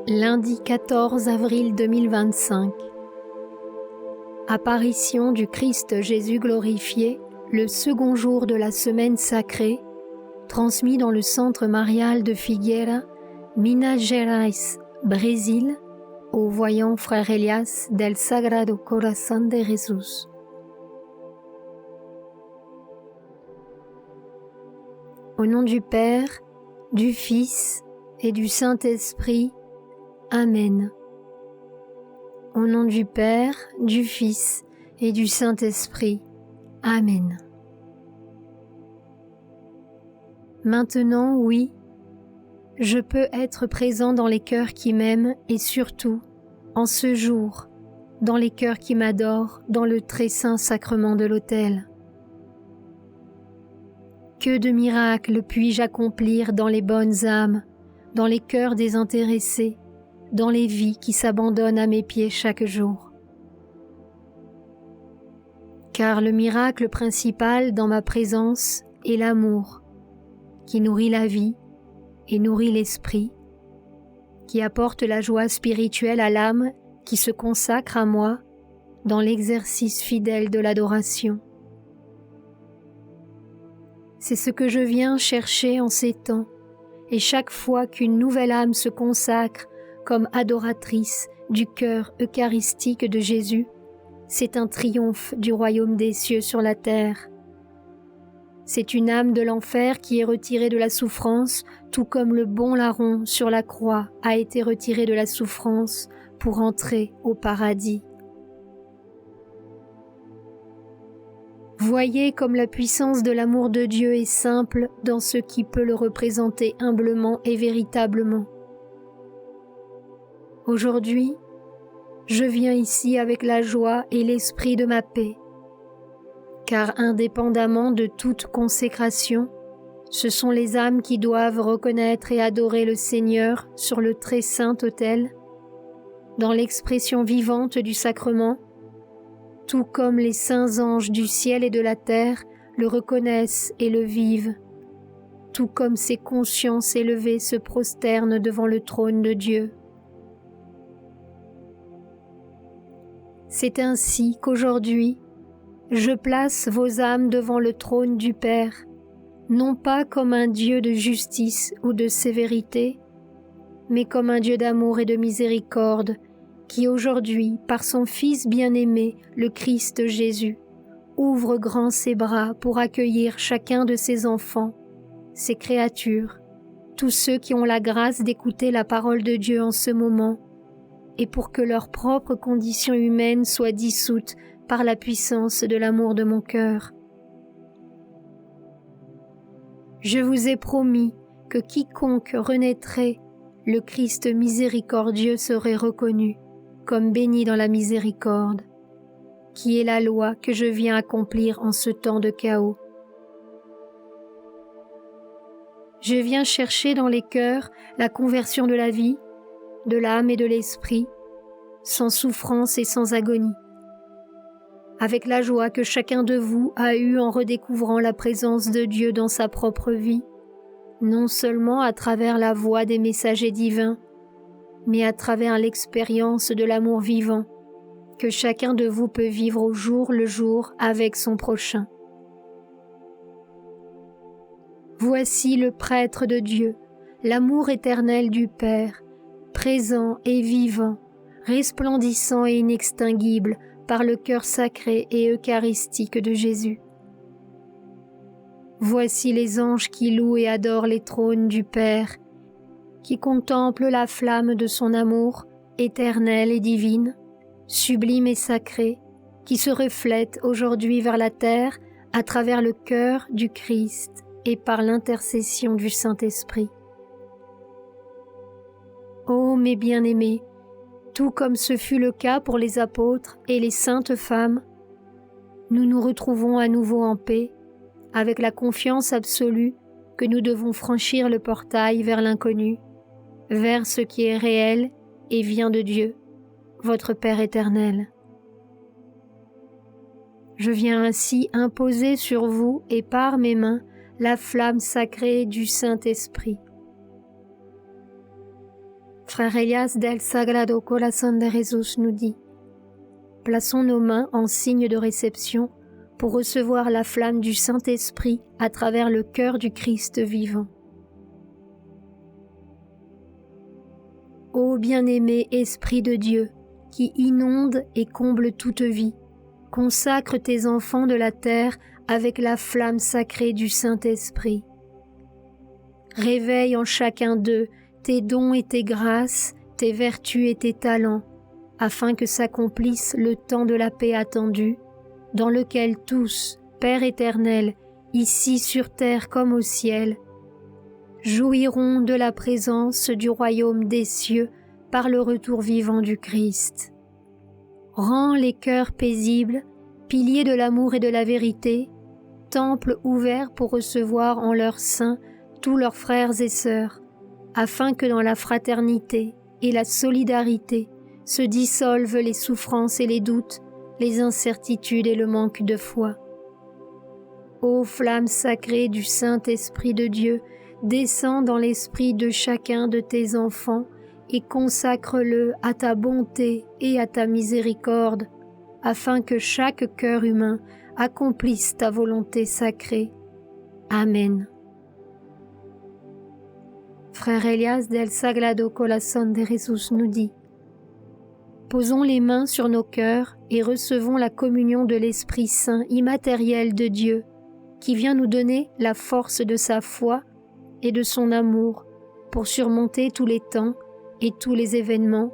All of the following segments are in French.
Lundi 14 avril 2025. Apparition du Christ Jésus glorifié, le second jour de la semaine sacrée, transmis dans le centre marial de Figueira, Minas Gerais, Brésil, au voyant frère Elias del Sagrado Corazón de Jesús. Au nom du Père, du Fils et du Saint-Esprit, Amen. Au nom du Père, du Fils et du Saint-Esprit. Amen. Maintenant, oui, je peux être présent dans les cœurs qui m'aiment et surtout, en ce jour, dans les cœurs qui m'adorent dans le très saint sacrement de l'autel. Que de miracles puis-je accomplir dans les bonnes âmes, dans les cœurs désintéressés, dans les vies qui s'abandonnent à mes pieds chaque jour. Car le miracle principal dans ma présence est l'amour, qui nourrit la vie et nourrit l'esprit, qui apporte la joie spirituelle à l'âme qui se consacre à moi dans l'exercice fidèle de l'adoration. C'est ce que je viens chercher en ces temps, et chaque fois qu'une nouvelle âme se consacre comme adoratrice du cœur eucharistique de Jésus, c'est un triomphe du royaume des cieux sur la terre. C'est une âme de l'enfer qui est retirée de la souffrance, tout comme le bon larron sur la croix a été retiré de la souffrance pour entrer au paradis. Voyez comme la puissance de l'amour de Dieu est simple dans ce qui peut le représenter humblement et véritablement. Aujourd'hui, je viens ici avec la joie et l'esprit de ma paix, car indépendamment de toute consécration, ce sont les âmes qui doivent reconnaître et adorer le Seigneur sur le très saint autel, dans l'expression vivante du sacrement, tout comme les saints anges du ciel et de la terre le reconnaissent et le vivent, tout comme ces consciences élevées se prosternent devant le trône de Dieu. C'est ainsi qu'aujourd'hui, je place vos âmes devant le trône du Père, non pas comme un Dieu de justice ou de sévérité, mais comme un Dieu d'amour et de miséricorde, qui aujourd'hui, par son Fils bien-aimé, le Christ Jésus, ouvre grand ses bras pour accueillir chacun de ses enfants, ses créatures, tous ceux qui ont la grâce d'écouter la parole de Dieu en ce moment, et pour que leur propre condition humaine soit dissoute par la puissance de l'amour de mon cœur. Je vous ai promis que quiconque renaîtrait, le Christ miséricordieux serait reconnu comme béni dans la miséricorde, qui est la loi que je viens accomplir en ce temps de chaos. Je viens chercher dans les cœurs la conversion de la vie, de l'âme et de l'esprit, sans souffrance et sans agonie. Avec la joie que chacun de vous a eue en redécouvrant la présence de Dieu dans sa propre vie, non seulement à travers la voix des messagers divins, mais à travers l'expérience de l'amour vivant que chacun de vous peut vivre au jour le jour avec son prochain. Voici le prêtre de Dieu, l'amour éternel du Père, présent et vivant, resplendissant et inextinguible par le cœur sacré et eucharistique de Jésus. Voici les anges qui louent et adorent les trônes du Père, qui contemplent la flamme de son amour, éternelle et divine, sublime et sacrée, qui se reflète aujourd'hui vers la terre à travers le cœur du Christ et par l'intercession du Saint-Esprit. Ô mes bien-aimés, tout comme ce fut le cas pour les apôtres et les saintes femmes, nous nous retrouvons à nouveau en paix, avec la confiance absolue que nous devons franchir le portail vers l'inconnu, vers ce qui est réel et vient de Dieu, votre Père éternel. Je viens ainsi imposer sur vous et par mes mains la flamme sacrée du Saint-Esprit. Frère Elias del Sagrado Corazón de Jesús nous dit: plaçons nos mains en signe de réception pour recevoir la flamme du Saint-Esprit à travers le cœur du Christ vivant. Ô bien-aimé Esprit de Dieu, qui inonde et comble toute vie, consacre tes enfants de la terre avec la flamme sacrée du Saint-Esprit. Réveille en chacun d'eux tes dons et tes grâces, tes vertus et tes talents, afin que s'accomplisse le temps de la paix attendue, dans lequel tous, Père éternel, ici sur terre comme au ciel, jouiront de la présence du royaume des cieux par le retour vivant du Christ. Rends les cœurs paisibles, piliers de l'amour et de la vérité, temples ouverts pour recevoir en leur sein tous leurs frères et sœurs, afin que dans la fraternité et la solidarité se dissolvent les souffrances et les doutes, les incertitudes et le manque de foi. Ô flamme sacrée du Saint-Esprit de Dieu, descends dans l'esprit de chacun de tes enfants et consacre-le à ta bonté et à ta miséricorde, afin que chaque cœur humain accomplisse ta volonté sacrée. Amen. Frère Elias del Sagrado Corazón de Jesús nous dit: posons les mains sur nos cœurs et recevons la communion de l'Esprit Saint immatériel de Dieu, qui vient nous donner la force de sa foi et de son amour pour surmonter tous les temps et tous les événements,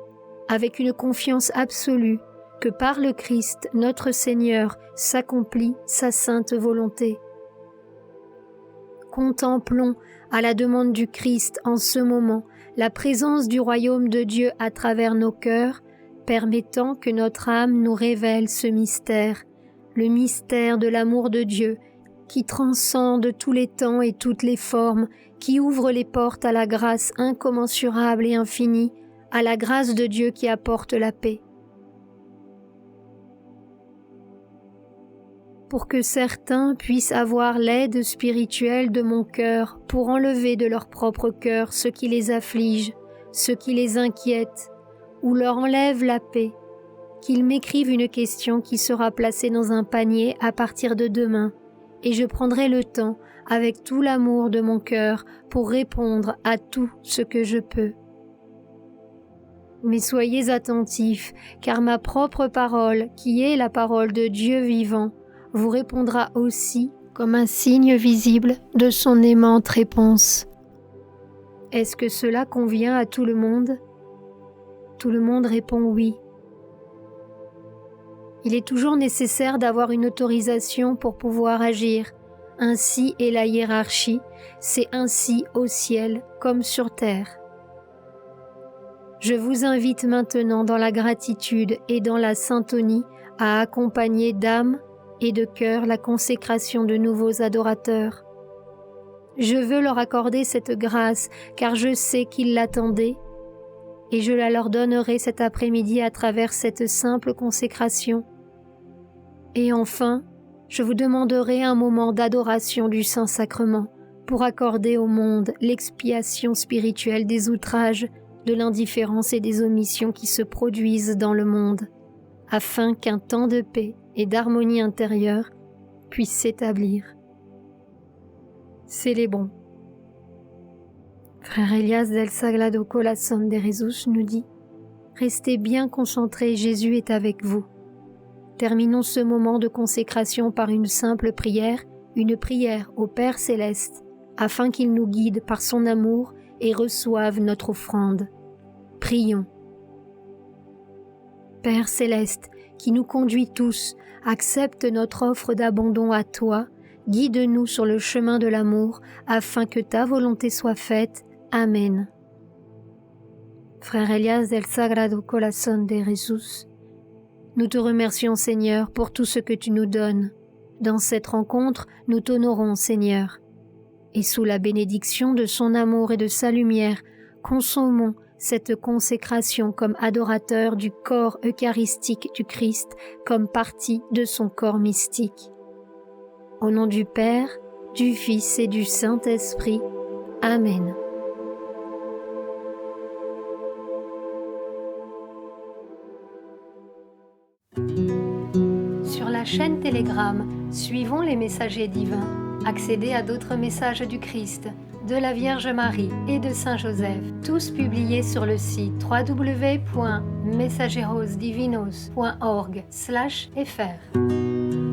avec une confiance absolue que par le Christ notre Seigneur s'accomplit sa sainte volonté. Contemplons à la demande du Christ en ce moment la présence du royaume de Dieu à travers nos cœurs, permettant que notre âme nous révèle ce mystère, le mystère de l'amour de Dieu qui transcende tous les temps et toutes les formes, qui ouvre les portes à la grâce incommensurable et infinie, à la grâce de Dieu qui apporte la paix. Pour que certains puissent avoir l'aide spirituelle de mon cœur pour enlever de leur propre cœur ce qui les afflige, ce qui les inquiète, ou leur enlève la paix, qu'ils m'écrivent une question qui sera placée dans un panier à partir de demain, et je prendrai le temps, avec tout l'amour de mon cœur, pour répondre à tout ce que je peux. Mais soyez attentifs, car ma propre parole, qui est la parole de Dieu vivant, vous répondra aussi comme un signe visible de son aimante réponse. Est-ce que cela convient à tout le monde ? Tout le monde répond oui. Il est toujours nécessaire d'avoir une autorisation pour pouvoir agir. Ainsi est la hiérarchie, c'est ainsi au ciel comme sur terre. Je vous invite maintenant dans la gratitude et dans la syntonie à accompagner d'âme et de cœur la consécration de nouveaux adorateurs. Je veux leur accorder cette grâce car je sais qu'ils l'attendaient et je la leur donnerai cet après-midi à travers cette simple consécration. Et enfin, je vous demanderai un moment d'adoration du Saint-Sacrement pour accorder au monde l'expiation spirituelle des outrages, de l'indifférence et des omissions qui se produisent dans le monde, afin qu'un temps de paix et d'harmonie intérieure puisse s'établir. Célébrons. Frère Elias del Sagrado Corazón de Jesús nous dit: restez bien concentrés, Jésus est avec vous. Terminons ce moment de consécration par une simple prière, une prière au Père Céleste, afin qu'il nous guide par son amour et reçoive notre offrande. Prions. Père Céleste, qui nous conduis tous, accepte notre offre d'abandon à toi, guide-nous sur le chemin de l'amour, afin que ta volonté soit faite. Amen. Frère Elias del Sagrado Corazón de Jesús, nous te remercions, Seigneur, pour tout ce que tu nous donnes. Dans cette rencontre, nous t'honorons, Seigneur. Et sous la bénédiction de son amour et de sa lumière, consommons cette consécration comme adorateur du corps eucharistique du Christ, comme partie de son corps mystique. Au nom du Père, du Fils et du Saint-Esprit. Amen. la chaîne Telegram Suivons les messagers divins. Accédez à d'autres messages du Christ, de la Vierge Marie et de Saint Joseph, tous publiés sur le site www.mensagerosdivinos.org/fr.